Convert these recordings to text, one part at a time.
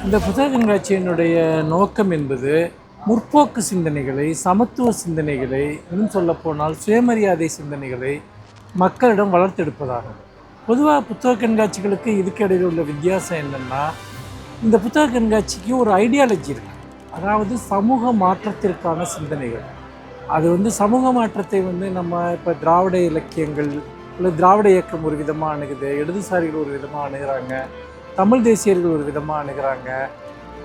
இந்த புத்தக கண்காட்சியினுடைய நோக்கம் என்பது முற்போக்கு சிந்தனைகளை, சமத்துவ சிந்தனைகளை, இன்னும் சொல்லப்போனால் சுயமரியாதை சிந்தனைகளை மக்களிடம் வளர்த்தெடுப்பதாகும். பொதுவாக புத்தக கண்காட்சிகளுக்கு இதுக்கு இடையில் உள்ள வித்தியாசம் என்னென்னா, இந்த புத்தக கண்காட்சிக்கு ஒரு ஐடியாலஜி இருக்குது. அதாவது சமூக மாற்றத்திற்கான சிந்தனைகள். அது சமூக மாற்றத்தை நம்ம இப்போ திராவிட இலக்கியங்கள் இல்லை திராவிட இயக்கம் ஒரு விதமாக அணுகுது, இடதுசாரிகள் ஒரு விதமாக அணுகிறாங்க, தமிழ் தேசியர்கள் ஒரு விதமாக அணுகிறாங்க.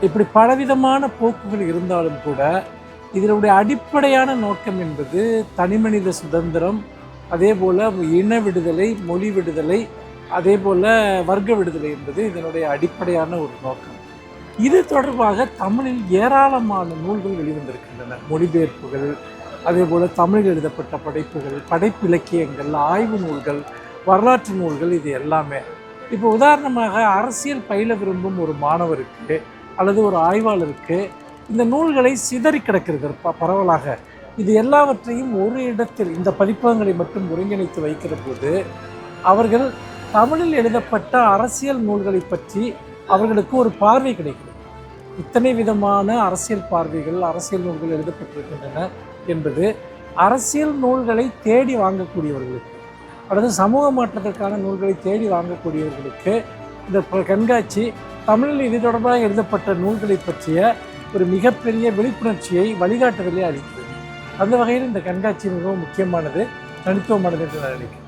இப்படி பலவிதமான போக்குகள் இருந்தாலும் கூட இதனுடைய அடிப்படையான நோக்கம் என்பது தனிமனித சுதந்திரம், அதே போல் இன விடுதலை, மொழி விடுதலை, அதே போல் வர்க்க விடுதலை என்பது இதனுடைய அடிப்படையான ஒரு நோக்கம். இது தொடர்பாக தமிழில் ஏராளமான நூல்கள் வெளிவந்திருக்கின்றன. மொழிபெயர்ப்புகள், அதே போல் தமிழில் எழுதப்பட்ட படைப்புகள், படைப்பிலக்கியங்கள், ஆய்வு நூல்கள், வரலாற்று நூல்கள், இது எல்லாமே. இப்போ உதாரணமாக அரசியல் பயில விரும்பும் ஒரு மாணவருக்கு அல்லது ஒரு ஆய்வாளருக்கு இந்த நூல்களை சிதறி கிடக்கிறது பரவலாக. இது எல்லாவற்றையும் ஒரு இடத்தில் இந்த பதிப்பகங்களை மட்டும் ஒருங்கிணைத்து வைக்கிற போது அவர்கள் தமிழில் எழுதப்பட்ட அரசியல் நூல்களை பற்றி அவர்களுக்கு ஒரு பார்வை கிடைக்கிறது. இத்தனை விதமான அரசியல் பார்வைகள், அரசியல் நூல்கள் எழுதப்பட்டிருக்கின்றன என்பது அரசியல் நூல்களை தேடி வாங்கக்கூடியவர்களுக்கு அல்லது சமூக மாற்றத்திற்கான நூல்களை தேடி வாங்கக்கூடியவர்களுக்கு இந்த கண்காட்சி தமிழில் இது தொடர்பாக எழுதப்பட்ட நூல்களை பற்றிய ஒரு மிகப்பெரிய விழிப்புணர்ச்சியை, வழிகாட்டுதலை அளிக்கிறது. அந்த வகையில் இந்த கண்காட்சி மிகவும் முக்கியமானது, தனித்துவமானது என்று நான் நினைக்கிறேன்.